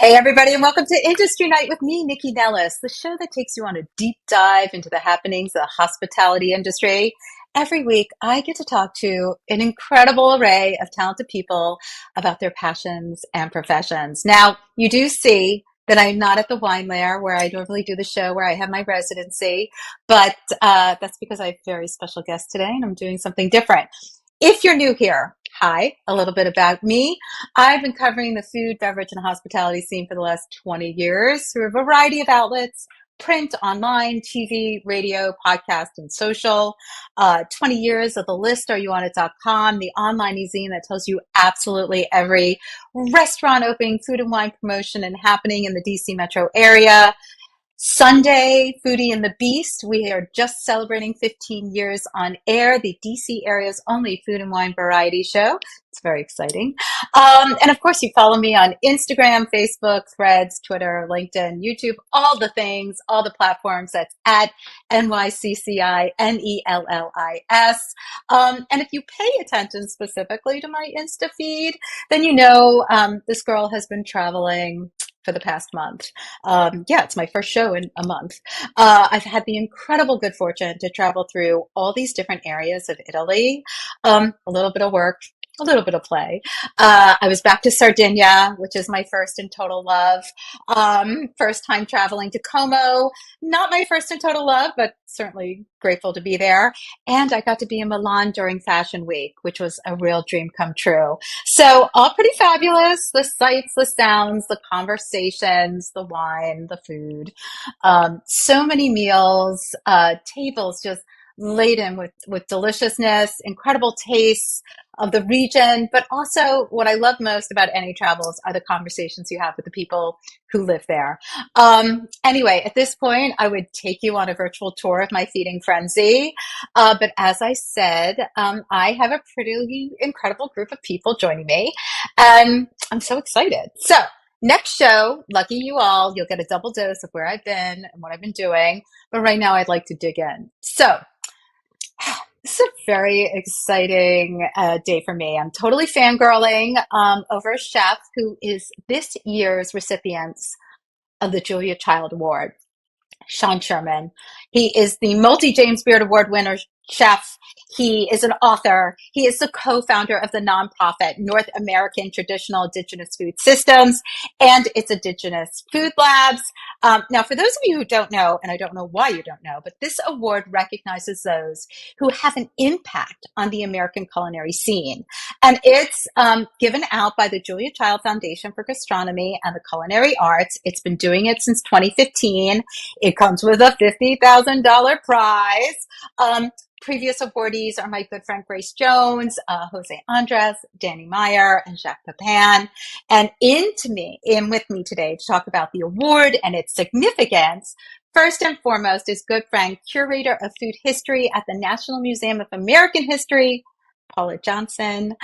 Hey, everybody, and welcome to Industry Night with me, Nycci Nellis, the show that takes you on a deep dive into the happenings of the hospitality industry. Every week, I get to talk to an incredible array of talented people about their passions and professions. Now, you do see that I'm not at the Wine Lair where I normally do the show, where I have my residency, but that's because I have a very special guest today, and I'm doing something different. If you're new here, hi, a little bit about me. I've been covering the food, beverage, and hospitality scene for the last 20 years through a variety of outlets: print, online, TV, radio, podcast, and social. 20 years of the list, areyouonit.com, the online e-zine that tells you absolutely every restaurant opening, food and wine promotion, and happening in the DC metro area. Sunday, Foodie and the Beast. We are just celebrating 15 years on air, the DC area's only food and wine variety show. It's very exciting. And of course, you follow me on Instagram, Facebook, Threads, Twitter, LinkedIn, YouTube, all the things, all the platforms. That's at NYCCINELLIS. And if you pay attention specifically to my Insta feed, then you know this girl has been traveling for the past month. It's my first show in a month. I've had the incredible good fortune to travel through all these different areas of Italy, a little bit of work, a little bit of play. I was back to Sardinia, which is my first and total love. First time traveling to Como, not my first and total love, but certainly grateful to be there. And I got to be in Milan during Fashion Week, which was a real dream come true. So all pretty fabulous. The sights, the sounds, the conversations, the wine, the food. So many meals, tables just laden with deliciousness, incredible tastes of the region, but also what I love most about any travels are the conversations you have with the people who live there. Anyway, at this point, I would take you on a virtual tour of my feeding frenzy. But as I said, I have a pretty incredible group of people joining me, and I'm so excited. So next show, lucky you all, you'll get a double dose of where I've been and what I've been doing. But right now, I'd like to dig in. So this is a very exciting day for me. I'm totally fangirling over a chef who is this year's recipient of the Julia Child Award, Sean Sherman. He is the multi-James Beard Award winner chef. He is an author. He is the co-founder of the nonprofit North American Traditional Indigenous Food Systems and its Indigenous Food Labs. Now, for those of you who don't know, and I don't know why you don't know, but this award recognizes those who have an impact on the American culinary scene. And it's given out by the Julia Child Foundation for Gastronomy and the Culinary Arts. It's been doing it since 2015. It comes with a $50,000 prize. Previous awardees are my good friend Grace Jones, Jose Andres, Danny Meyer, and Jacques Pepin. And in with me today to talk about the award and its significance, first and foremost, is good friend, Curator of Food History at the National Museum of American History, Paula Johnson,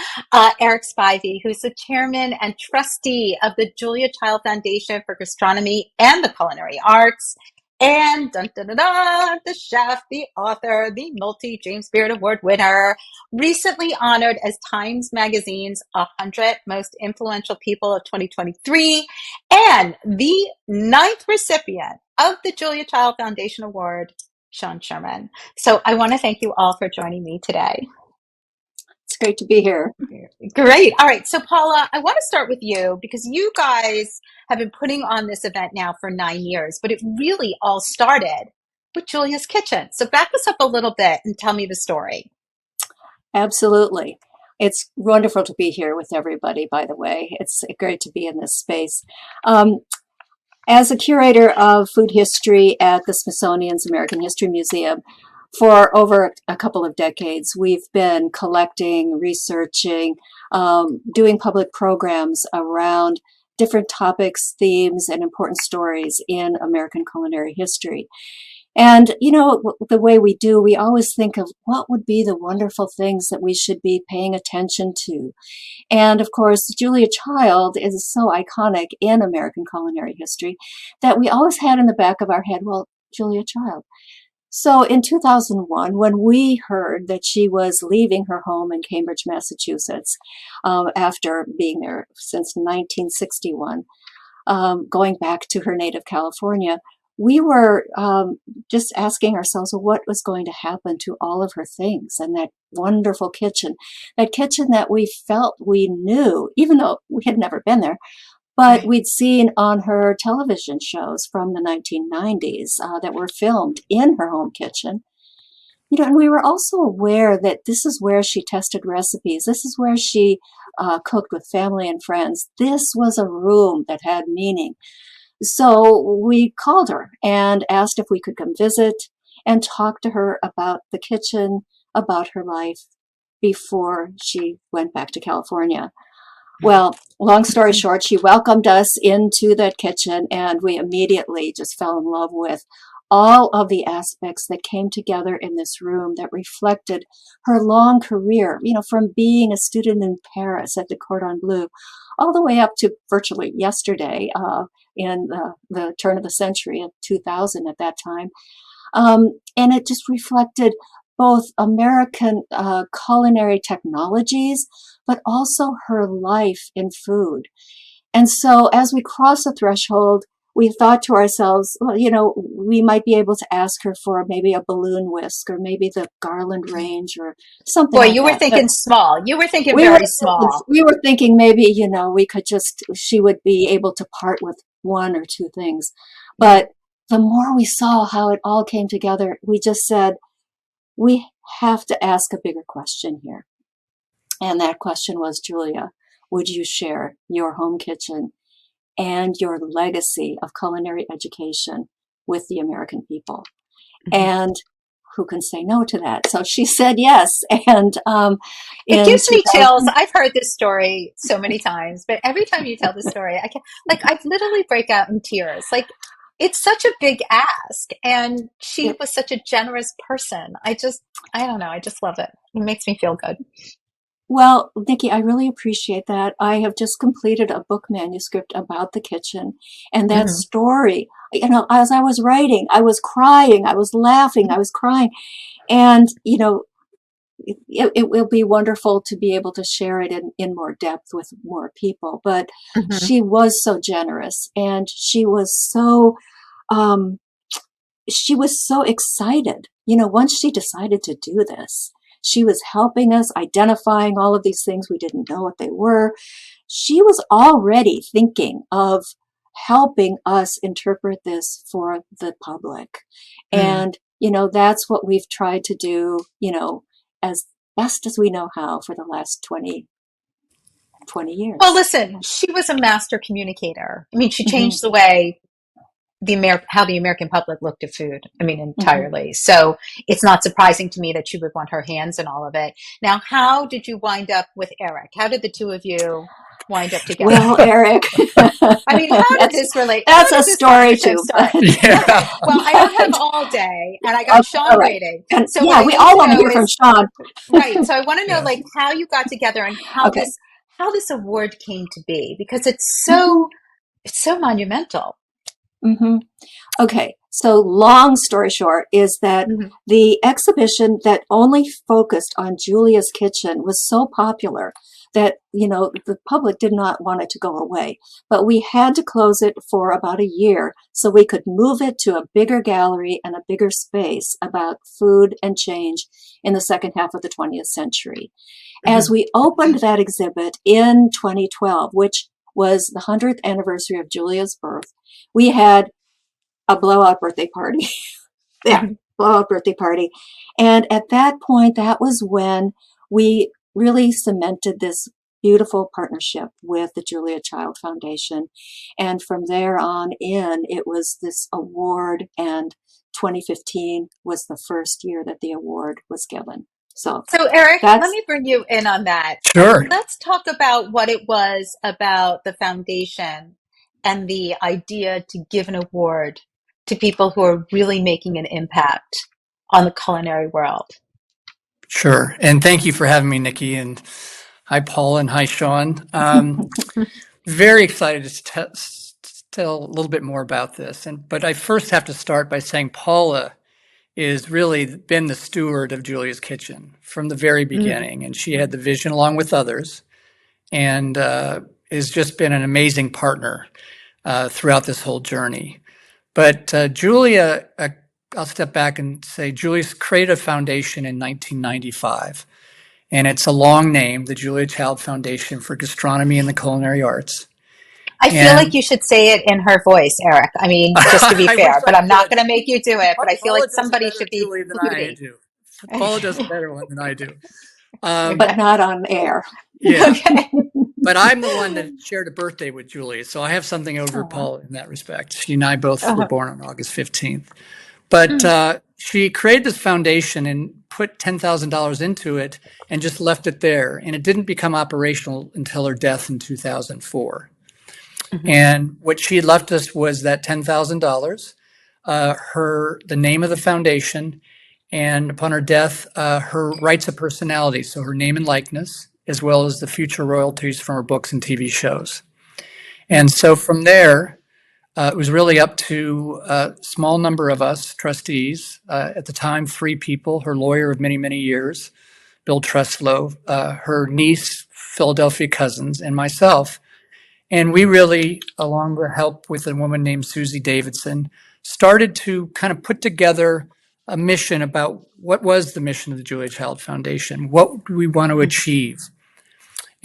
Eric Spivey, who's the chairman and trustee of the Julia Child Foundation for Gastronomy and the Culinary Arts, and dun, dun, dun, dun, the chef, the author, the multi-James Beard Award winner, recently honored as Times Magazine's 100 Most Influential People of 2023, and the 9th recipient of the Julia Child Foundation Award, Sean Sherman. So I want to thank you all for joining me today. It's great to be here. Great. All right. So Paula, I want to start with you because you guys have been putting on this event now for 9 years, but it really all started with Julia's Kitchen. So back us up a little bit and tell me the story. Absolutely. It's wonderful to be here with everybody, by the way. It's great to be in this space. As a curator of food history at the Smithsonian's American History Museum, for over a couple of decades, we've been collecting, researching, doing public programs around different topics, themes, and important stories in American culinary history. And, you know, the way we do, we always think of what would be the wonderful things that we should be paying attention to. And of course, Julia Child is so iconic in American culinary history that we always had in the back of our head, well, Julia Child. So in 2001, when we heard that she was leaving her home in Cambridge, Massachusetts, after being there since 1961, going back to her native California, we were just asking ourselves, well, what was going to happen to all of her things and that wonderful kitchen, that we felt we knew, even though we had never been there, but Right. we'd seen on her television shows from the 1990s that were filmed in her home kitchen. And we were also aware that this is where she tested recipes. This is where she cooked with family and friends. This was a room that had meaning. So we called her and asked if we could come visit and talk to her about the kitchen, about her life before she went back to California. Well, long story short, she welcomed us into that kitchen, and we immediately just fell in love with all of the aspects that came together in this room that reflected her long career, from being a student in Paris at the Cordon Bleu, all the way up to virtually yesterday, in the turn of the century of 2000 at that time. And it just reflected both American culinary technologies, but also her life in food. And so as we crossed the threshold, we thought to ourselves, well, we might be able to ask her for maybe a balloon whisk or maybe the garland range or something Boy, like you were that. But thinking small. You were thinking we were very thinking, small. we were thinking maybe, she would be able to part with one or two things. But the more we saw how it all came together, we just said, we have to ask a bigger question here. And that question was, Julia, would you share your home kitchen and your legacy of culinary education with the American people? Mm-hmm. And who can say no to that? So she said yes. And It in gives me 2000, chills. I've heard this story so many times, but every time you tell the story, I literally break out in tears. Like, it's such a big ask, and she was such a generous person. I don't know. I just love it. It makes me feel good. well, Nycci, I really appreciate that. I have just completed a book manuscript about the kitchen and that Hmm. story. As I was writing, I was crying, I was laughing, I was crying. And, it will be wonderful to be able to share it in more depth with more people. But Hmm. she was so generous, and um, she was so excited. Once she decided to do this, she was helping us identifying all of these things. We didn't know what they were. She was already thinking of helping us interpret this for the public. Mm. And, that's what we've tried to do, as best as we know how for the last 20 Well, years. listen, she was a master communicator. I mean, she Hmm. changed the way how the American public looked at food. I mean, Hmm. entirely. So it's not surprising to me that she would want her hands in all of it. Now, how did you wind up with Eric? How did the two of you wind up together? Well, Eric, I mean, how did that's this relate? that's How a did this story partnership too. start? Yeah. Well, I don't have all day, and I got Okay, all Sean right. waiting. And So what yeah, I we need all to want to know hear from is Sean. right. So I want to know Yeah. like how you got together and Okay. how this award came to be because Hmm. it's so monumental. Hmm. Okay, so long story short is that Hmm. the exhibition that only focused on Julia's kitchen was so popular that, the public did not want it to go away. But we had to close it for about a year so we could move it to a bigger gallery and a bigger space about food and change in the second half of the 20th century. As Hmm. we opened that exhibit in 2012, which was the 100th anniversary of Julia's birth, we had a blowout birthday party. Yeah, Hmm. blowout birthday party. And at that point, that was when we really cemented this beautiful partnership with the Julia Child Foundation. And from there on in, it was this award, and 2015 was the first year that the award was given. So So, Eric, let that's, me bring you in on that. Sure. Let's talk about what it was about the foundation and the idea to give an award to people who are really making an impact on the culinary world. Sure. And thank you for having me, Nycci. And hi, Paul, and hi, Sean. Very excited to tell a little bit more about this. But I first have to start by saying Paula is really been the steward of Julia's Kitchen from the very Mm. beginning. And she had the vision along with others and has just been an amazing partner. throughout this whole journey. But Julia, I'll step back and say Julia's created a foundation in 1995. And it's a long name, the Julia Child Foundation for Gastronomy and the Culinary Arts. I feel like And you should say it in her voice, Eric. I mean, just to be I wish fair, I but I'm not could. going to make you do it. But I feel like Paula does a somebody better should be Julie than I foodie. do. Paula does a better one than I do. But not on air. Yeah. Okay. But I'm the one that shared a birthday with Julie, so I have something over Paula in that respect. She and I both were born on August 15th. But she created this foundation and put $10,000 into it and just left it there. And it didn't become operational until her death in 2004. And what she had left us was that $10,000, the name of the foundation, and upon her death, her rights of personality, so her name and likeness, as well as the future royalties from her books and TV shows. And so from there, it was really up to a small number of us trustees, at the time, 3 people, her lawyer of many, many years, Bill Truslow, her niece, Philadelphia Cousins, and myself. And we really, along with help with a woman named Susie Davidson, started to kind of put together a mission about what was the mission of the Julia Child Foundation, what do we want to achieve.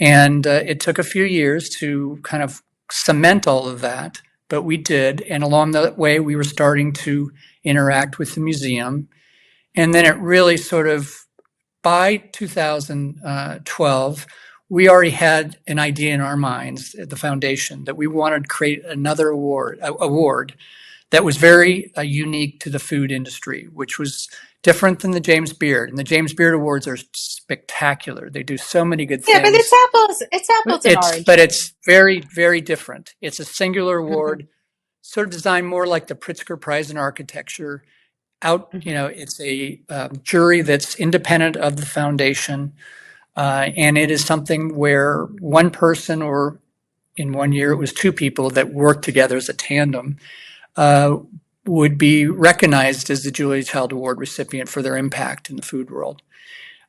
And it took a few years to kind of cement all of that, but we did. And along the way, we were starting to interact with the museum. And then it really sort of, by 2012, we already had an idea in our minds at the foundation that we wanted to create another award that was very unique to the food industry, which was different than the James Beard. And the James Beard Awards are spectacular. They do so many good things. Yeah, but it's apples. It's apples and oranges. But it's very, very different. It's a singular award, sort of designed more like the Pritzker Prize in Architecture. It's a jury that's independent of the foundation. And it is something where one person, or in one year it was 2 people that worked together as a tandem, would be recognized as the Julia Child Award recipient for their impact in the food world.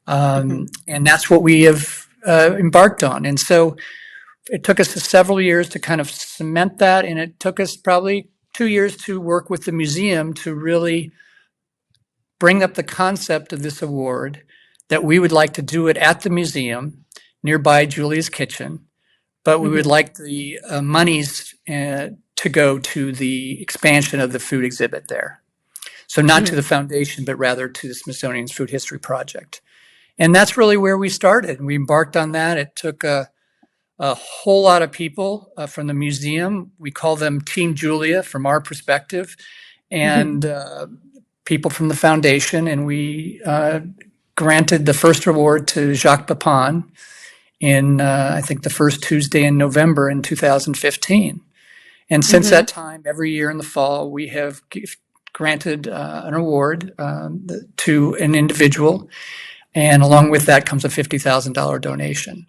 And that's what we have embarked on. And so it took us several years to kind of cement that, and it took us probably 2 years to work with the museum to really bring up the concept of this award, that we would like to do it at the museum nearby Julia's kitchen, but we would like the monies to go to the expansion of the food exhibit there. So not to the foundation, but rather to the Smithsonian's Food History Project. And that's really where we started. We embarked on that. It took a whole lot of people from the museum. We call them Team Julia from our perspective, and people from the foundation. And we granted the first award to Jacques Pepin in, I think, the first Tuesday in November in 2015. And since that time, every year in the fall, we have granted an award to an individual. And along with that comes a $50,000 donation.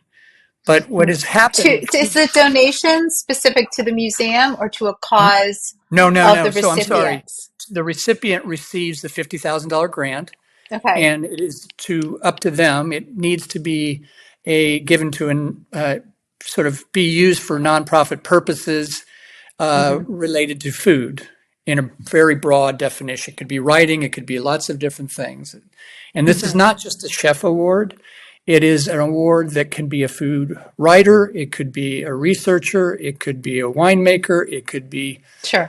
But what has happened... Is the donation specific to the museum or to a cause No. of the So I'm sorry. recipients? The recipient receives the $50,000 grant, Okay. and it is up to them. It needs to be given to sort of be used for nonprofit purposes related to food in a very broad definition. It could be writing, it could be lots of different things. And this is not just a chef award. It is an award that can be a food writer, it could be a researcher, it could be a winemaker, it could be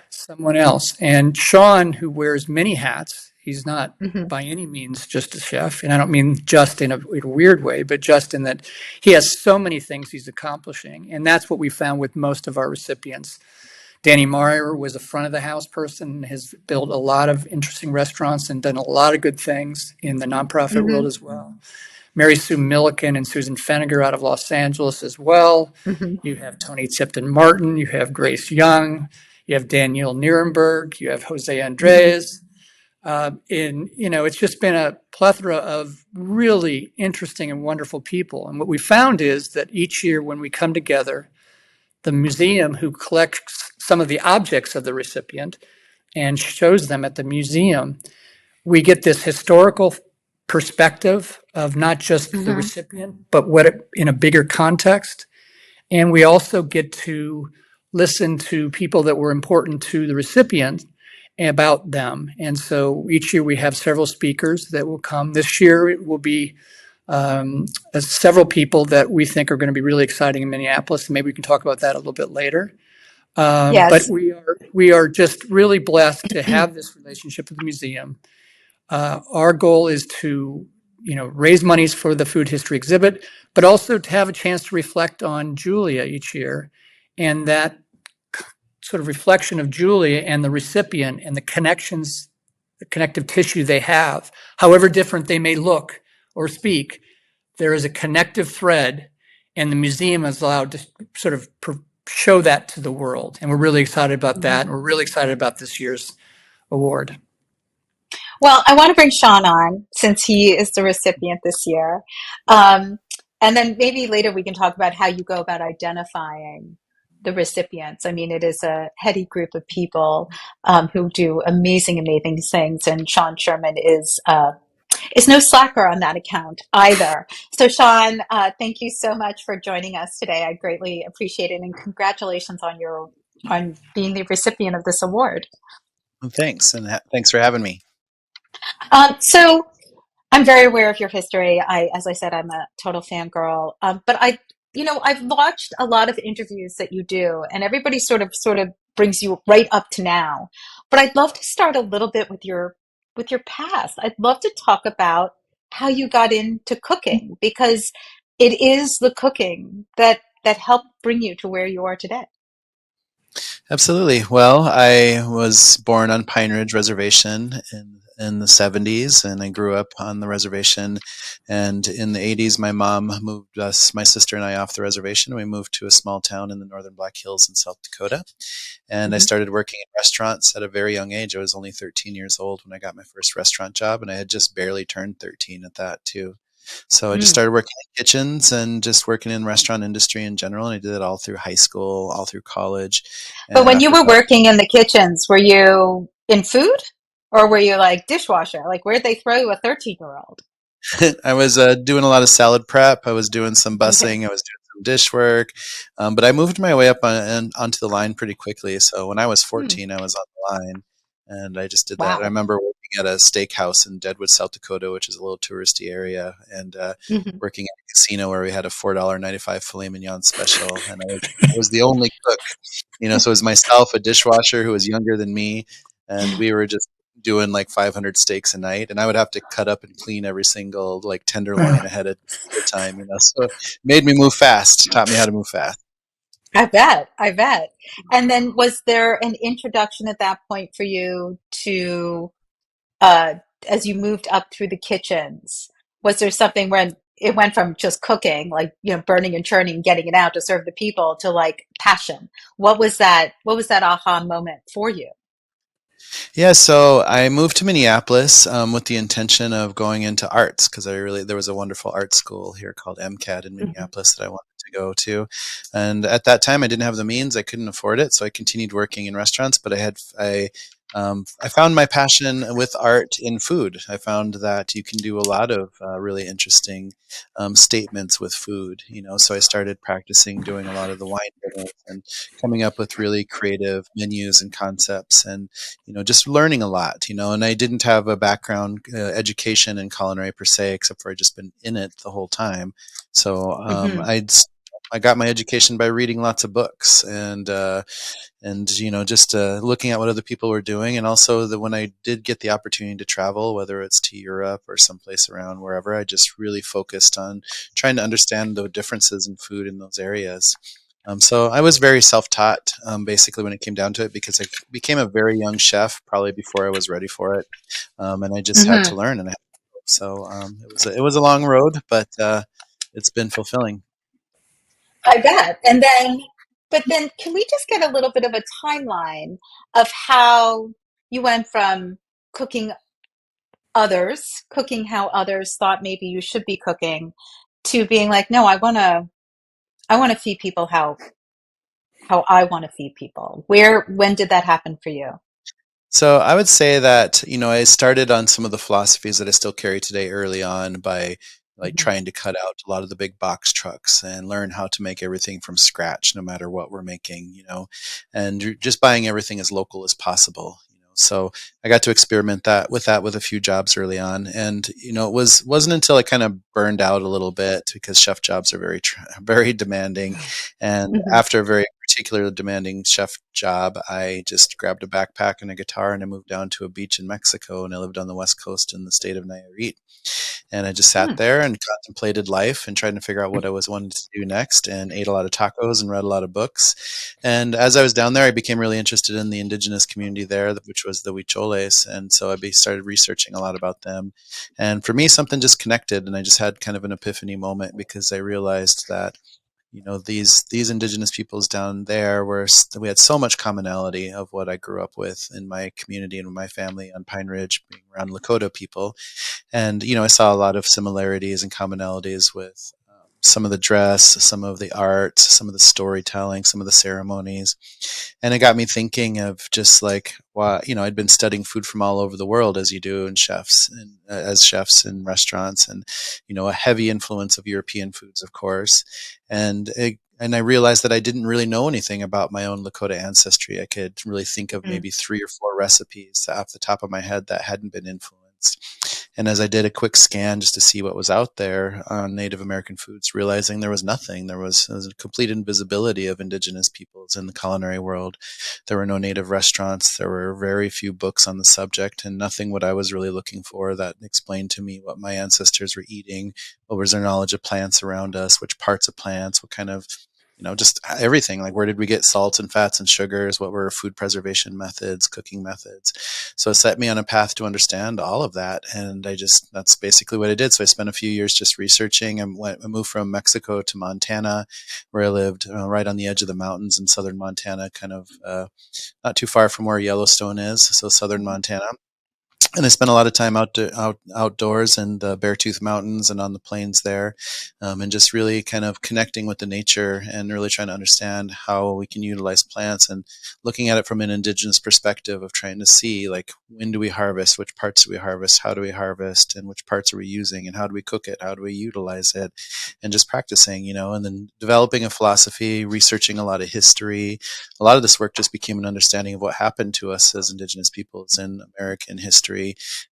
someone else. And Sean, who wears many hats, he's not by any means just a chef, and I don't mean just in a weird way, but just in that he has so many things he's accomplishing. And that's what we found with most of our recipients. Danny Meyer was a front of the house person, has built a lot of interesting restaurants and done a lot of good things in the nonprofit world as well. Mary Sue Milliken and Susan Feniger out of Los Angeles as well. You have Tony Tipton Martin, you have Grace Young, you have Danielle Nierenberg, you have Jose Andres. It's just been a plethora of really interesting and wonderful people. And what we found is that each year when we come together, the museum, who collects some of the objects of the recipient and shows them at the museum, we get this historical perspective of not just the recipient, but in a bigger context. And we also get to listen to people that were important to the recipient about them. And so each year we have several speakers that will come. This year it will be several people that we think are going to be really exciting in Minneapolis, and maybe we can talk about that a little bit later. But Yes. we are just really blessed to have this relationship with the museum. Our goal is to, raise monies for the food history exhibit, but also to have a chance to reflect on Julia each year, and that sort of reflection of Julia and the recipient and the connections, the connective tissue they have, however different they may look or speak, there is a connective thread, and the museum is allowed to sort of show that to the world. And we're really excited about that. And we're really excited about this year's award. Well, I want to bring Sean on since he is the recipient this year. Um, and then maybe later we can talk about how you go about identifying the recipients. I mean, it is a heady group of people who do amazing, amazing things. And Sean Sherman is no slacker on that account either. So, Sean, thank you so much for joining us today. I greatly appreciate it, and congratulations on being the recipient of this award. Well, thanks, and thanks for having me. So I'm very aware of your history. As I said, I'm a total fangirl. But I've watched a lot of interviews that you do, and everybody sort of brings you right up to now. But I'd love to start a little bit with your past. I'd love to talk about how you got into cooking, because it is the cooking that helped bring you to where you are today. Absolutely. Well, I was born on Pine Ridge Reservation in the 70s, and I grew up on the reservation. And in the 80s, my mom moved us, my sister and I, off the reservation. We moved to a small town in the northern Black Hills in South Dakota. And I Hmm. started working in restaurants at a very young age. I was only 13 years old when I got my first restaurant job, and I had just barely turned 13 at that, too. So I just Mm. started working in kitchens and just working in restaurant industry in general. And I did it all through high school, all through college. But And when you after were working in the kitchens, were you in food or were you like dishwasher? Like, where'd they throw you a 13-year-old? I was doing a lot of salad prep. I was doing some Okay. bussing. I was doing some dish work. But I moved my way up onto the line pretty quickly. So when I was Hmm. 14, I was on the line, and I just did that. I Wow. remember working at a steakhouse in Deadwood, South Dakota, which is a little touristy area, and Hmm. working at a casino where we had a $4.95 filet mignon special. And I was the only cook, so it was myself, a dishwasher who was younger than me, and we were just doing like 500 steaks a night, and I would have to cut up and clean every single like tenderloin ahead of time. So it made me move fast, taught me how to move fast. I bet. I bet. And then was there an introduction at that point for you to, uh, as you moved up through the kitchens, was there something when it went from just cooking, like, burning and churning, getting it out to serve the people, to like passion? What was that aha moment for you? Yeah, so I moved to Minneapolis with the intention of going into arts, because there was a wonderful art school here called MCAD in Hmm. Minneapolis that I wanted to go to, and at that time I didn't have the means, I couldn't afford it, so I continued working in restaurants. But I found my passion with art in food. I found that you can do a lot of really interesting statements with food. So I started practicing doing a lot of the wine dinners and coming up with really creative menus and concepts, and just learning a lot, and I didn't have a background education in culinary per se, except for I just been in it the whole time. So Hmm. I got my education by reading lots of books, and just looking at what other people were doing, and also that when I did get the opportunity to travel, whether it's to Europe or someplace around wherever, I just really focused on trying to understand the differences in food in those areas. So I was very self-taught, basically, when it came down to it, because I became a very young chef probably before I was ready for it, and I just had to Hmm. learn. So it was a long road, but it's been fulfilling. I bet. But then, can we just get a little bit of a timeline of how you went from cooking cooking how others thought maybe you should be cooking, to being like, no, I want to feed people how I want to feed people. When did that happen for you? So I would say that, I started on some of the philosophies that I still carry today early on by like trying to cut out a lot of the big box trucks and learn how to make everything from scratch, no matter what we're making, and just buying everything as local as possible. So I got to experiment that with a few jobs early on, and wasn't until I kind of burned out a little bit, because chef jobs are very demanding, and Mhm. after a very particular demanding chef job, I just grabbed a backpack and a guitar and I moved down to a beach in Mexico, and I lived on the west coast in the state of Nayarit. And I just sat Hmm. there and contemplated life and tried to figure out what I was wanting to do next, and ate a lot of tacos and read a lot of books. And as I was down there, I became really interested in the indigenous community there, which was the Huicholes. And so I started researching a lot about them. And for me, something just connected, and I just had kind of an epiphany moment, because I realized that these indigenous peoples down there we had so much commonality of what I grew up with in my community and with my family on Pine Ridge, being around Lakota people. And I saw a lot of similarities and commonalities with some of the dress, some of the art, some of the storytelling, some of the ceremonies. And it got me thinking of just like, wow, I'd been studying food from all over the world, as you do in chefs and as chefs in restaurants, and a heavy influence of European foods, of course. And I realized that I didn't really know anything about my own Lakota ancestry. I could really think of Mm. maybe 3 or 4 recipes off the top of my head that hadn't been influenced. And as I did a quick scan just to see what was out there on Native American foods, realizing there was nothing. There was a complete invisibility of indigenous peoples in the culinary world. There were no native restaurants. There were very few books on the subject, and nothing what I was really looking for that explained to me what my ancestors were eating, what was their knowledge of plants around us, which parts of plants, what kind of just everything. Like, where did we get salts and fats and sugars? What were food preservation methods, cooking methods? So it set me on a path to understand all of that. And that's basically what I did. So I spent a few years just researching, and I moved from Mexico to Montana, where I lived right on the edge of the mountains in southern Montana, kind of not too far from where Yellowstone is. So southern Montana. And I spent a lot of time outdoors in the Beartooth Mountains and on the plains there, and just really kind of connecting with the nature and really trying to understand how we can utilize plants, and looking at it from an indigenous perspective of trying to see, like, when do we harvest, which parts do we harvest, how do we harvest, and which parts are we using, and how do we cook it, how do we utilize it, and just practicing, and then developing a philosophy, researching a lot of history. A lot of this work just became an understanding of what happened to us as indigenous peoples in American history,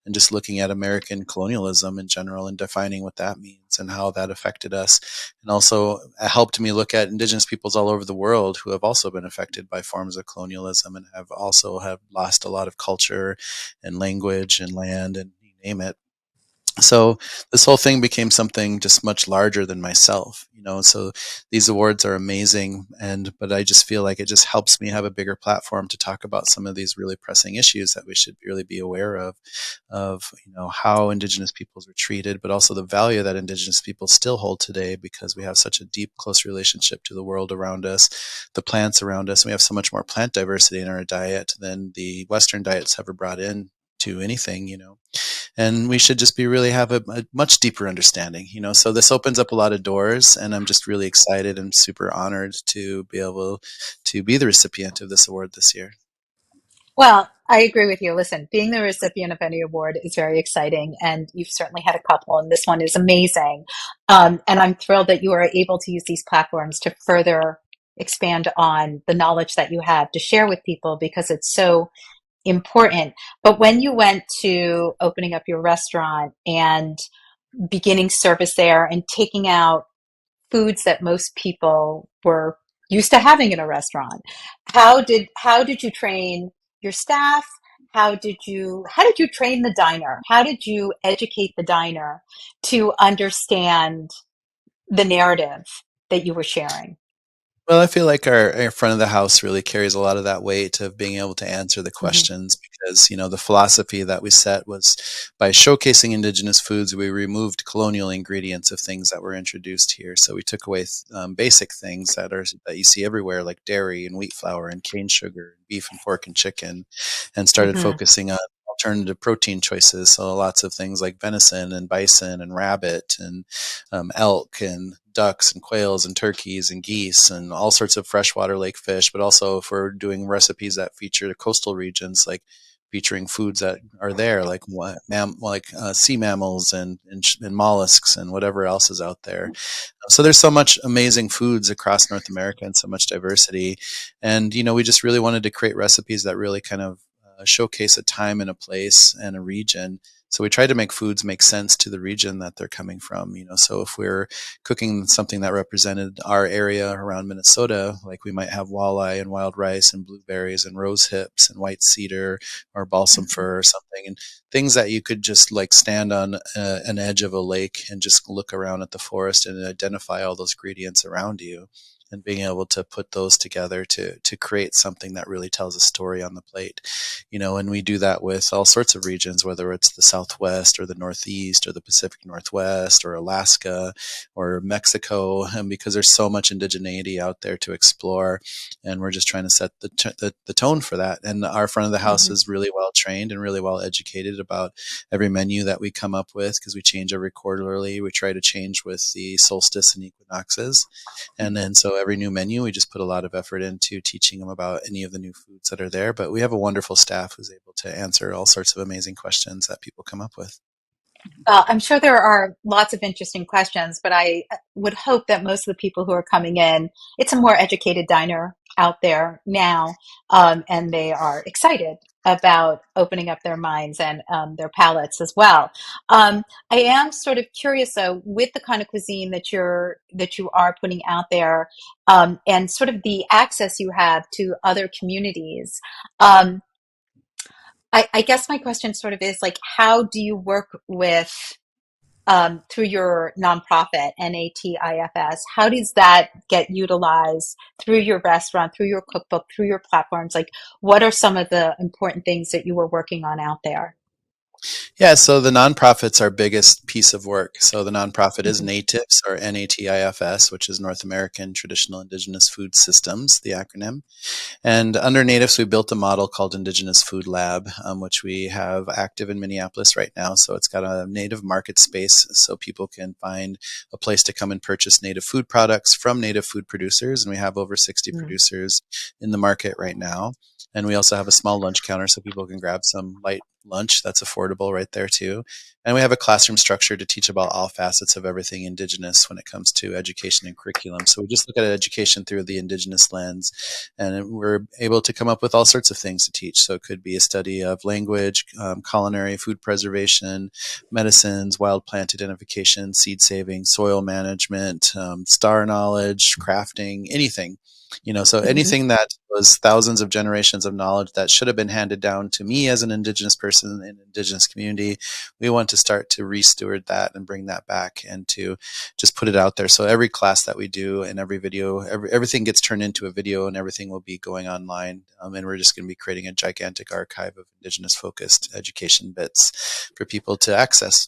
and just looking at American colonialism in general and defining what that means and how that affected us. And also helped me look at indigenous peoples all over the world who have also been affected by forms of colonialism, and have lost a lot of culture and language and land, and you name it. So this whole thing became something just much larger than myself. So these awards are amazing, but I just feel like it just helps me have a bigger platform to talk about some of these really pressing issues that we should really be aware of how indigenous peoples were treated, but also the value that indigenous people still hold today, because we have such a deep, close relationship to the world around us, the plants around us. And we have so much more plant diversity in our diet than the Western diets ever brought in to anything. And we should just be really have a much deeper understanding. So this opens up a lot of doors, and I'm just really excited and super honored to be able to be the recipient of this award this year. Well, I agree with you. Listen, being the recipient of any award is very exciting, and you've certainly had a couple, and this one is amazing. And I'm thrilled that you are able to use these platforms to further expand on the knowledge that you have to share with people, because it's so important. But when you went to opening up your restaurant and beginning service there and taking out foods that most people were used to having in a restaurant, how did you train your staff? How did you train the diner? How did you educate the diner to understand the narrative that you were sharing? Well, I feel like our front of the house really carries a lot of that weight of being able to answer the Mhm. questions, because, the philosophy that we set was, by showcasing indigenous foods, we removed colonial ingredients of things that were introduced here. So we took away basic things that you see everywhere, like dairy and wheat flour and cane sugar, and beef and pork and chicken, and started Mhm. focusing on alternative protein choices. So lots of things like venison and bison and rabbit and elk and ducks and quails and turkeys and geese and all sorts of freshwater lake fish. But also, if we're doing recipes that feature the coastal regions, like featuring foods that are there, like sea mammals and mollusks and whatever else is out there. So there's so much amazing foods across North America and so much diversity. And, we just really wanted to create recipes that really kind of showcase a time and a place and a region. So we tried to make foods make sense to the region that they're coming from. So if we're cooking something that represented our area around Minnesota, like we might have walleye and wild rice and blueberries and rose hips and white cedar or balsam fir or something, and things that you could just like stand on an edge of a lake and just look around at the forest and identify all those ingredients around you, and being able to put those together to create something that really tells a story on the plate. And we do that with all sorts of regions, whether it's the Southwest or the Northeast or the Pacific Northwest or Alaska or Mexico, and because there's so much indigeneity out there to explore, and we're just trying to set the tone for that. And our front of the house is really well trained and really well educated about every menu that we come up with, because we change every quarterly. We try to change with the solstice and equinoxes. And then so every new menu, we just put a lot of effort into teaching them about any of the new foods that are there. But we have a wonderful staff who's able to answer all sorts of amazing questions that people come up with. I'm sure there are lots of interesting questions, but I would hope that most of the people who are coming in, it's a more educated diner out there now, and they are excited about opening up their minds and their palates as well. I am sort of curious, though, with the kind of cuisine that you are putting out there, and sort of the access you have to other communities. Um, I guess my question sort of is like, how do you work with through your nonprofit, NATIFS? How does that get utilized through your restaurant, through your cookbook, through your platforms? Like, what are some of the important things that you were working on out there? Yeah, so the nonprofit's our biggest piece of work. So the nonprofit is Hmm. NATIFS, or NATIFS, which is North American Traditional Indigenous Food Systems, the acronym. And under Natives, we built a model called Indigenous Food Lab, which we have active in Minneapolis right now. So it's got a native market space so people can find a place to come and purchase native food products from native food producers. And we have over 60 producers in the market right now. And we also have a small lunch counter so people can grab some light lunch that's affordable right there too. And we have a classroom structure to teach about all facets of everything Indigenous when it comes to education and curriculum. So we just look at education through the Indigenous lens, and we're able to come up with all sorts of things to teach. So it could be a study of language, culinary, food preservation, medicines, wild plant identification, seed saving, soil management, star knowledge, crafting, anything. So Hmm. anything that was thousands of generations of knowledge that should have been handed down to me as an Indigenous person in an Indigenous community, we want to start to resteward that and bring that back and to just put it out there. So every class that we do and every video, everything gets turned into a video, and everything will be going online. And we're just going to be creating a gigantic archive of Indigenous focused education bits for people to access.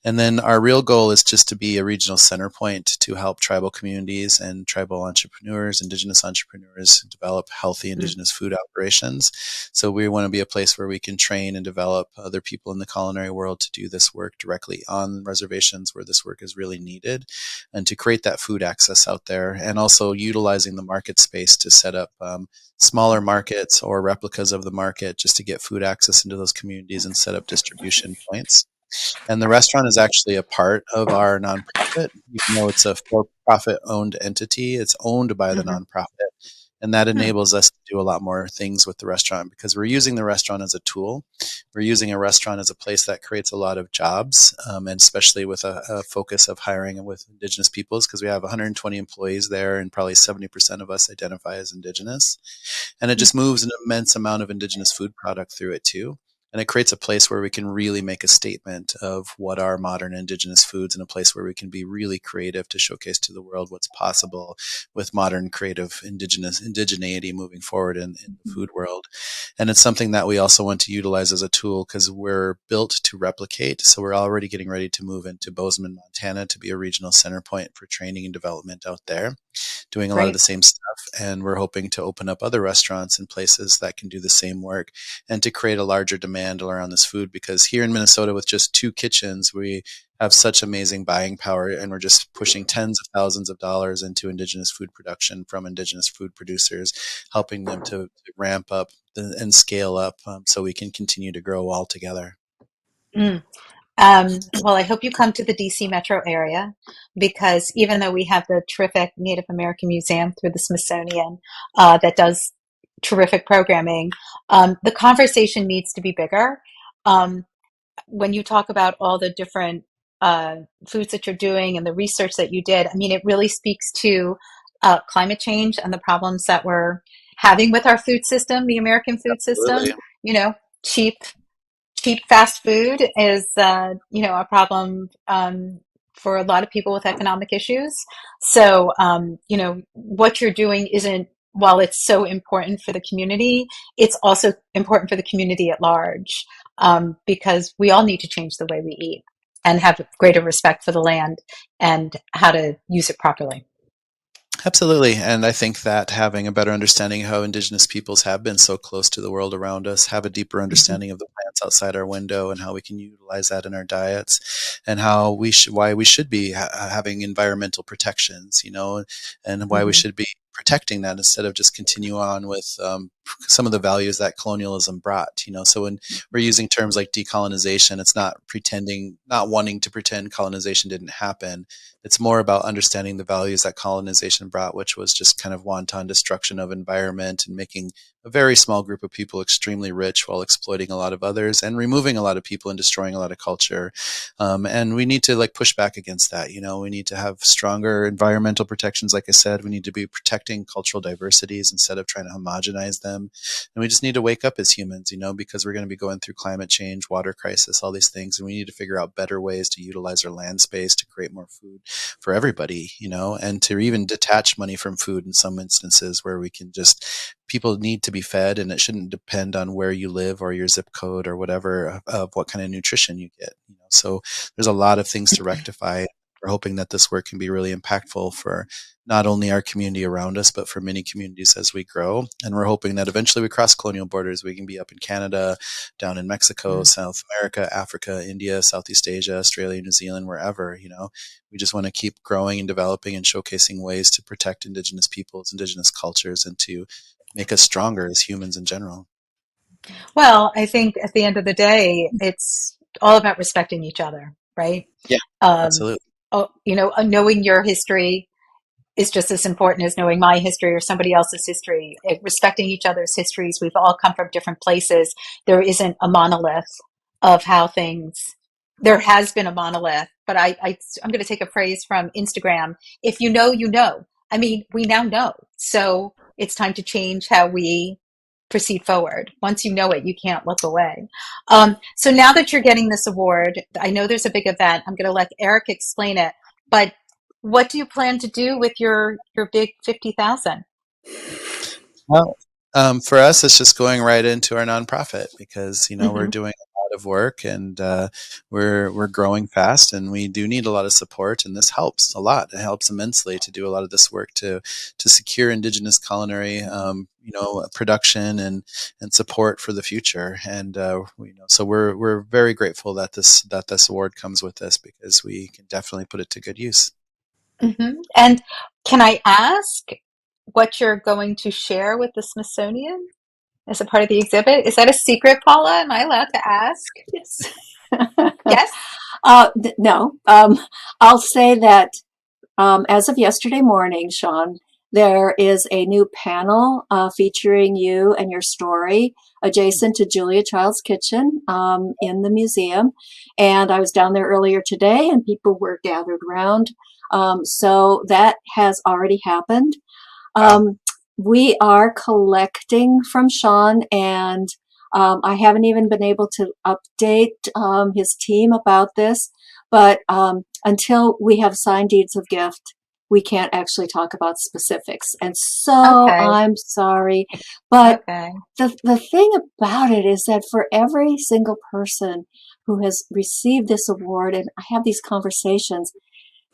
And then our real goal is just to be a regional center point to help tribal communities and tribal entrepreneurs, Indigenous entrepreneurs, develop healthy Indigenous food operations. So we want to be a place where we can train and develop other people in the culinary world to do this work directly on reservations where this work is really needed, and to create that food access out there, and also utilizing the market space to set up smaller markets or replicas of the market just to get food access into those communities and set up distribution points. And the restaurant is actually a part of our nonprofit, even though it's a for-profit owned entity. It's owned by the Hmm. nonprofit. And that enables us to do a lot more things with the restaurant, because we're using the restaurant as a tool. We're using a restaurant as a place that creates a lot of jobs, and especially with a focus of hiring with Indigenous peoples, because we have 120 employees there and probably 70% of us identify as Indigenous. And it just moves an immense amount of Indigenous food product through it too. And it creates a place where we can really make a statement of what are modern Indigenous foods, and a place where we can be really creative to showcase to the world what's possible with modern creative indigeneity moving forward in the food world. And it's something that we also want to utilize as a tool, because we're built to replicate. So we're already getting ready to move into Bozeman, Montana, to be a regional center point for training and development out there, doing a lot of the Great. same stuff. And we're hoping to open up other restaurants and places that can do the same work, and to create a larger demand demand around this food, because here in Minnesota with just 2 kitchens, we have such amazing buying power, and we're just pushing tens of thousands of dollars into Indigenous food production from Indigenous food producers, helping them to ramp up and scale up, so we can continue to grow all together. Mm. Well, I hope you come to the DC metro area, because even though we have the terrific Native American Museum through the Smithsonian that does terrific programming, the conversation needs to be bigger. Um, when you talk about all the different foods that you're doing and the research that you did, I mean, it really speaks to climate change and the problems that we're having with our food system, the American food system. Absolutely. You know, cheap fast food is a problem for a lot of people with economic issues. So what you're doing isn't, while it's so important for the community, it's also important for the community at large, because we all need to change the way we eat and have greater respect for the land and how to use it properly. Absolutely. And I think that having a better understanding of how Indigenous peoples have been so close to the world around us, have a deeper Mhm. understanding of the plants outside our window and how we can utilize that in our diets, and how why we should be having environmental protections, and why we Mhm. should be protecting that instead of just continue on with some of the values that colonialism brought. So when we're using terms like decolonization, it's not wanting to pretend colonization didn't happen. It's more about understanding the values that colonization brought, which was just kind of wanton destruction of environment and making a very small group of people extremely rich while exploiting a lot of others and removing a lot of people and destroying a lot of culture. And we need to push back against that. We need to have stronger environmental protections. Like I said, we need to be protecting cultural diversities instead of trying to homogenize them. And we just need to wake up as humans, because we're going to be going through climate change, water crisis, all these things. And we need to figure out better ways to utilize our land space to create more food for everybody, and to even detach money from food in some instances where we can people need to be fed, and it shouldn't depend on where you live or your zip code or whatever of what kind of nutrition you get. So there's a lot of things to rectify. We're hoping that this work can be really impactful for not only our community around us, but for many communities as we grow. And we're hoping that eventually we cross colonial borders. We can be up in Canada, down in Mexico, South America, Africa, India, Southeast Asia, Australia, New Zealand, wherever. We just want to keep growing and developing and showcasing ways to protect Indigenous peoples, Indigenous cultures, and to make us stronger as humans in general. Well, I think at the end of the day, it's all about respecting each other, right? Yeah, Um, absolutely. knowing your history is just as important as knowing my history or somebody else's history. Respecting each other's histories. We've all come from different places. There isn't a monolith of how things. There has been a monolith, but I'm going to take a phrase from Instagram. If you know, you know. I mean, we now know. So it's time to change how we proceed forward. Once you know it, you can't look away. So now that you're getting this award, I know there's a big event. I'm going to let Eric explain it, but what do you plan to do with your big 50,000? Well, for us, it's just going right into our nonprofit because we're Mm-hmm. doing a lot of work, and we're growing fast, and we do need a lot of support, and this helps a lot. It helps immensely to do a lot of this work to secure Indigenous culinary, production and support for the future. And so we're very grateful that this award comes with this, because we can definitely put it to good use. Mm-hmm. And can I ask what you're going to share with the Smithsonian as a part of the exhibit? Is that a secret, Paula? Am I allowed to ask? Yes. Yes? No. I'll say that as of yesterday morning, Sean, there is a new panel featuring you and your story adjacent to Julia Child's Kitchen in the museum. And I was down there earlier today and people were gathered around. So that has already happened. Wow. We are collecting from Sean, and I haven't even been able to update his team about this. But until we have signed deeds of gift, we can't actually talk about specifics. And so Okay. I'm sorry. But Okay. the thing about it is that for every single person who has received this award, and I have these conversations,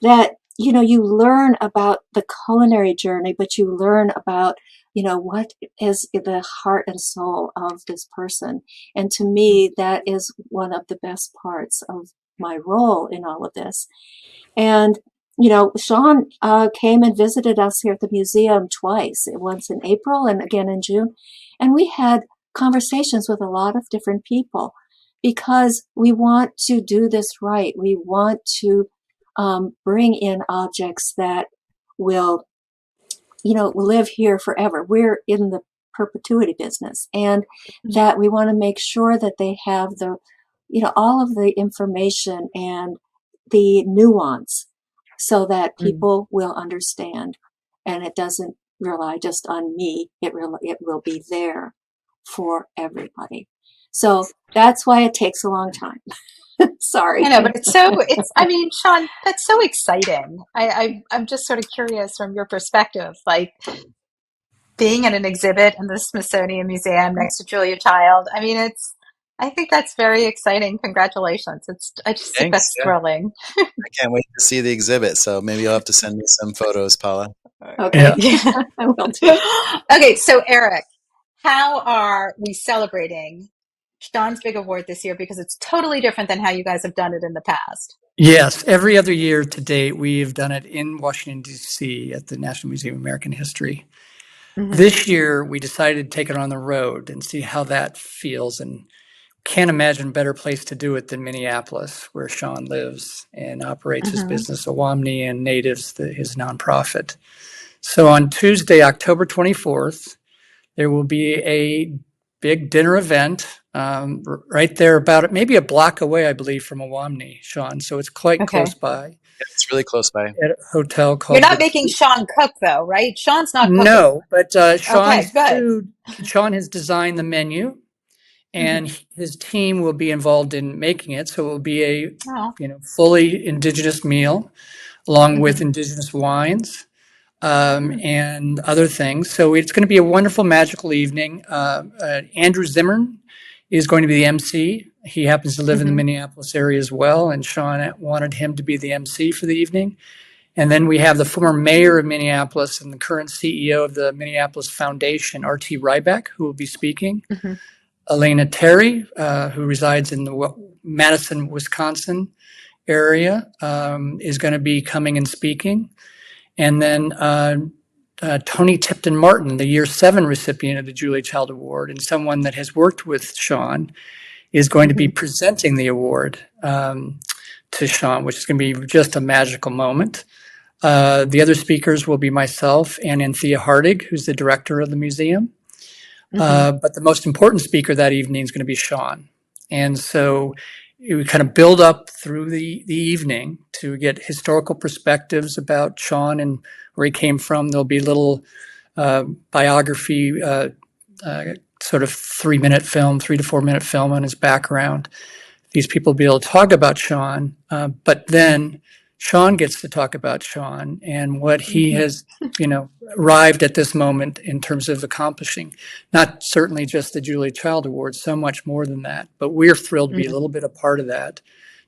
that you learn about the culinary journey, but you learn about what is the heart and soul of this person. And to me, that is one of the best parts of my role in all of this. And, Sean came and visited us here at the museum twice, once in April and again in June. And we had conversations with a lot of different people because we want to do this right. We want to bring in objects that will live here forever. We're in the perpetuity business, and that we want to make sure that they have all of the information and the nuance so that people will understand, and it doesn't rely just on me. It will be there for everybody. So that's why it takes a long time. Sorry. I know, but I mean, Sean, that's so exciting. I'm just sort of curious from your perspective, like being at an exhibit in the Smithsonian Museum next to Julia Child. I mean, I think that's very exciting. Congratulations. I just think Thanks. that's Yeah. thrilling. I can't wait to see the exhibit. So maybe you'll have to send me some photos, Paula. Okay. Yeah. I will do. Okay, so Eric, how are we celebrating Sean's big award this year? Because it's totally different than how you guys have done it in the past. Yes, every other year to date, we've done it in Washington, D.C. at the National Museum of American History. This year, we decided to take it on the road and see how that feels, and can't imagine a better place to do it than Minneapolis, where Sean lives and operates his business, Awamni and Natives, his nonprofit. So on Tuesday, October 24th, there will be a big dinner event right there about maybe a block away, I believe, from Awamni, Sean. So it's quite Okay. close by Yeah, it's really close by. at a hotel You're called not making Sean cook, though, right? Sean's not cooking. No, but Okay, good. Sean has designed the menu, and his team will be involved in making it. So it will be a Oh. fully indigenous meal, along with indigenous wines and other things. So it's going to be a wonderful, magical evening. Andrew Zimmern is going to be the MC. He happens to live in the Minneapolis area as well, and Sean wanted him to be the MC for the evening. And then we have the former mayor of Minneapolis and the current CEO of the Minneapolis Foundation, R.T. Ryback, who will be speaking. Elena Terry, who resides in the Madison, Wisconsin area, is going to be coming and speaking. And then Tony Tipton Martin, the year 7 recipient of the Julia Child Award, and someone that has worked with Sean, is going to be presenting the award to Sean, which is going to be just a magical moment. The other speakers will be myself and Anthea Hardig, who's the director of the museum. But the most important speaker that evening is going to be Sean. And so we kind of build up through the evening to get historical perspectives about Sean and where he came from. There'll be little biography, sort of 3 to 4 minute film on his background. These people will be able to talk about Sean, but then Sean gets to talk about Sean and what he has, arrived at this moment in terms of accomplishing. Not certainly just the Julia Child Award, so much more than that. But we're thrilled to be a little bit a part of that,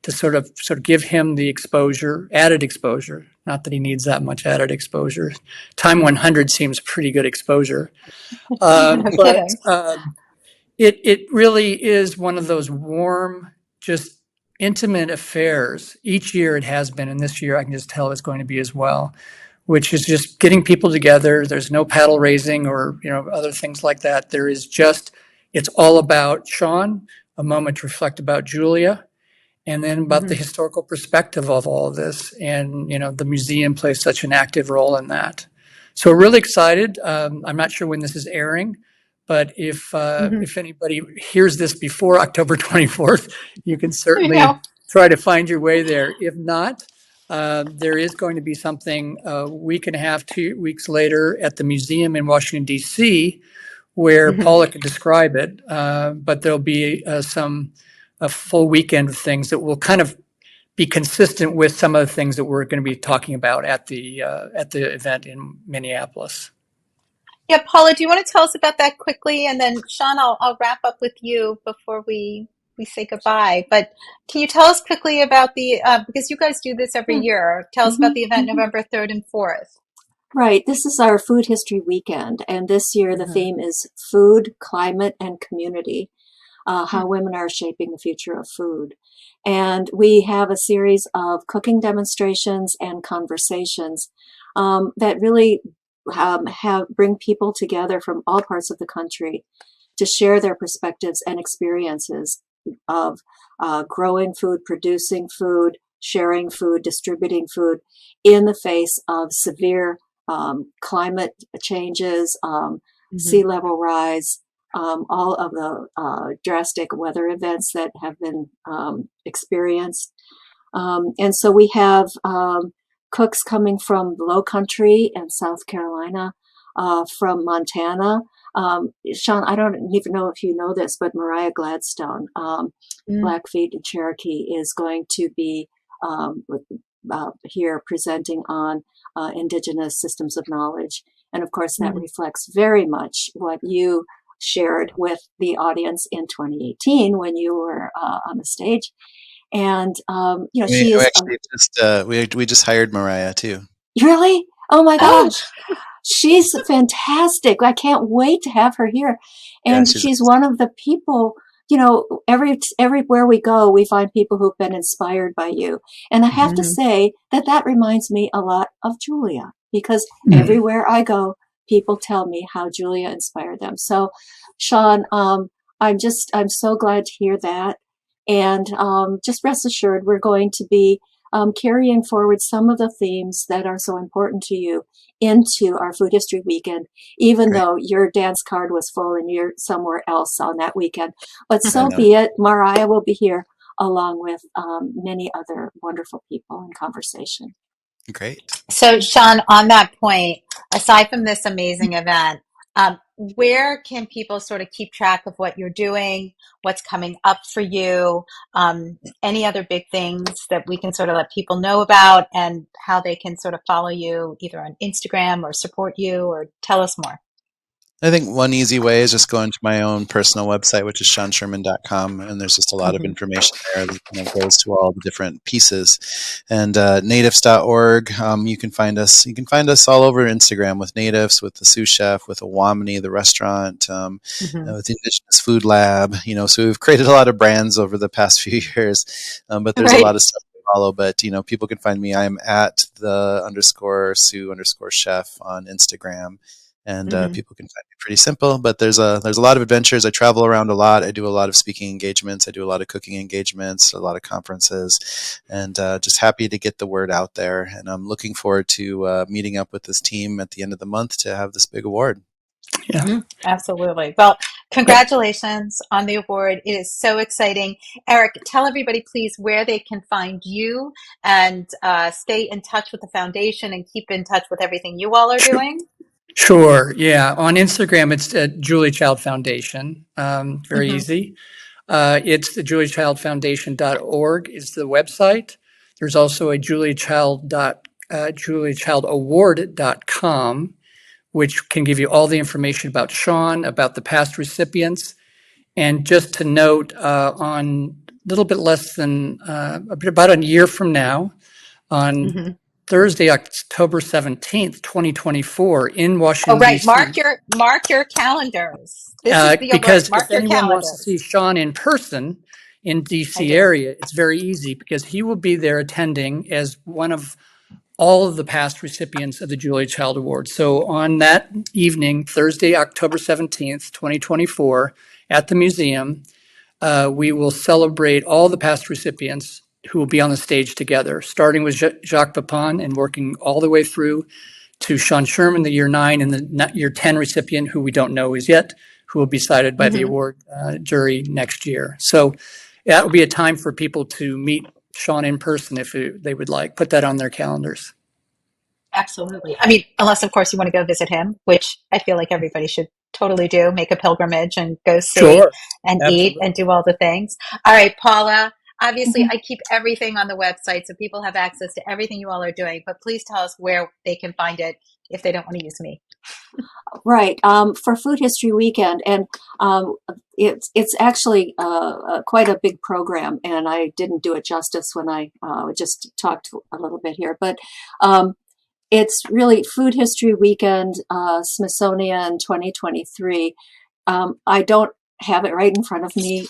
to sort of give him the exposure, added exposure. Not that he needs that much added exposure. Time 100 seems pretty good exposure, but it really is one of those warm, just intimate affairs. Each year it has been, and this year I can just tell it's going to be as well, which is just getting people together. There's no paddle raising or other things like that. There is just, it's all about Sean, a moment to reflect about Julia, and then about the historical perspective of all of this. And the museum plays such an active role in that. So we're really excited. I'm not sure when this is airing, but if anybody hears this before October 24th, you can certainly try to find your way there. If not, there is going to be something a week and a half, 2 weeks later at the museum in Washington, D.C., where Paula could describe it. But there'll be a full weekend of things that will kind of be consistent with some of the things that we're going to be talking about at the event in Minneapolis. Yeah, Paula, do you want to tell us about that quickly? And then Sean, I'll wrap up with you before we say goodbye. But can you tell us quickly about because you guys do this every year, tell us about the event November 3rd and 4th. Right. This is our food history weekend, and this year the Hmm. theme is food, climate, and community. How women are shaping the future of food. And we have a series of cooking demonstrations and conversations that really have bring people together from all parts of the country to share their perspectives and experiences of growing food, producing food, sharing food, distributing food in the face of severe climate changes, Hmm. sea level rise, all of the drastic weather events that have been experienced. And so we have cooks coming from the Low Country and South Carolina, from Montana. Sean, I don't even know if you know this, but Mariah Gladstone, Blackfeet and Cherokee, is going to be here presenting on Indigenous systems of knowledge. And of course, that Mm-hmm. reflects very much what you shared with the audience in 2018 when you were on the stage. And, she We is actually just we just hired Mariah too. really, oh my Oh, gosh, she's fantastic. I can't wait to have her here. Yeah, And she's she's one of the people, everywhere we go, we find people who've been inspired by you. And I have to mhm. say that reminds me a lot of Julia, because Mm. everywhere I go, people tell me how Julia inspired them. So, Sean, I'm so glad to hear that. And just rest assured, we're going to be carrying forward some of the themes that are so important to you into our food history weekend, even great. though your dance card was full and you're somewhere else on that weekend. But I so know. be it. Mariah will be here along with many other wonderful people in conversation. Great. So, Sean, on that point, aside from this amazing event, where can people sort of keep track of what you're doing, what's coming up for you, any other big things that we can sort of let people know about, and how they can sort of follow you either on Instagram or support you or tell us more? I think one easy way is just going to my own personal website, which is seansherman.com, and there's just a lot of Hmm. information there that kind of goes to all the different pieces. And natives.org, you can find us. You can find us all over Instagram with Natives, with the sous chef, with Awamini, the restaurant, Hmm. with the Indigenous Food Lab. So we've created a lot of brands over the past few years, but there's a lot Right. of stuff to follow. But people can find me. I'm at the underscore Sue underscore chef on Instagram, and Hmm. people can find me pretty simple. But there's a lot of adventures. I travel around a lot. I do a lot of speaking engagements. I do a lot of cooking engagements, a lot of conferences, and just happy to get the word out there. And I'm looking forward to meeting up with this team at the end of the month to have this big award. Yeah. Absolutely. Well, Yep. congratulations on the award. It is so exciting. Eric, tell everybody, please, where they can find you and stay in touch with the foundation and keep in touch with everything you all are Sure. doing. Sure. Yeah. On Instagram, it's Julie Child Foundation. Very Hmm. easy. It's the juliechildfoundation.org is the website. There's also a juliechildaward.com, which can give you all the information about Sean, about the past recipients. And just to note, on a little bit less than about a year from now, on Hmm. Thursday, October 17th, 2024, in Oh, Washington, right. D.C., Mark your calendars. This is the alert. because Mark if your anyone wants to calendars. see Sean in person in I DC do. area, it's very easy because he will be there attending as one of all of the past recipients of the Julia Child Award. So on that evening, Thursday, October 17th, 2024, at the museum, we will celebrate all the past recipients who will be on the stage together, starting with Jacques Pepin and working all the way through to Sean Sherman, the year 9, and the year 10 recipient, who we don't know is yet, who will be cited by the Hmm. award jury next year. So that will be a time for people to meet Sean in person if they would like. Put that on their calendars. Absolutely. I mean, unless, of course, you want to go visit him, which I feel like everybody should totally do, make a pilgrimage and go see Sure. and eat and Absolutely. do all the things. All right, Paula, obviously, Mhm. I keep everything on the website so people have access to everything you all are doing, but please tell us where they can find it if they don't want to use me. Right. For Food History Weekend, and um, it's actually quite a big program, and I didn't do it justice when I just talked a little bit here. But um, it's really Food History Weekend, Smithsonian 2023. I don't have it right in front of me,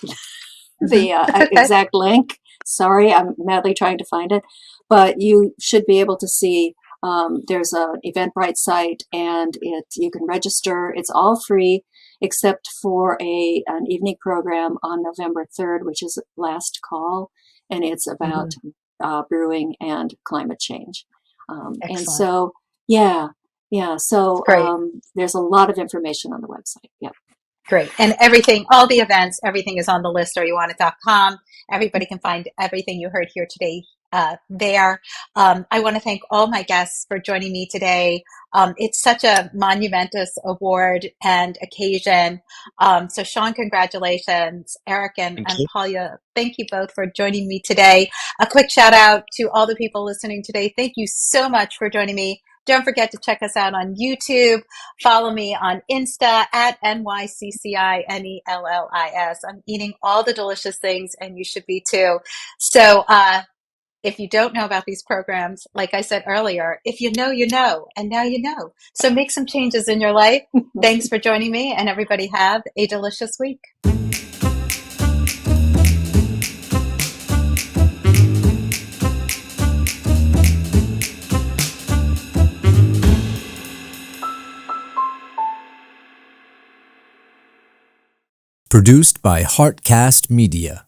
the Okay. exact link. Sorry, I'm madly trying to an it, but you should be able to see. There's an Eventbrite site, and you can register. It's all free except for an evening program on November 3rd, which is last call, and it's about brewing and climate change. And Excellent. so, yeah, yeah. So Great. there's a lot of information on the website. Yeah. Great. And everything, all the events, everything is on the list, or youwantit.com. Everybody can find everything you heard here today there. I want to thank all my guests for joining me today. It's such a monumentous award and occasion. So Sean, congratulations. Eric and Thank you. Paula, thank you both for joining me today. A quick shout out to all the people listening today. Thank you so much for joining me. Don't forget to check us out on YouTube. Follow me on Insta at NYCCINELLIS. I'm eating all the delicious things, and you should be too. So if you don't know about these programs, like I said earlier, if you know, you know, and now you know. So make some changes in your life. Thanks for joining me, and everybody have a delicious week. Produced by Heartcast Media.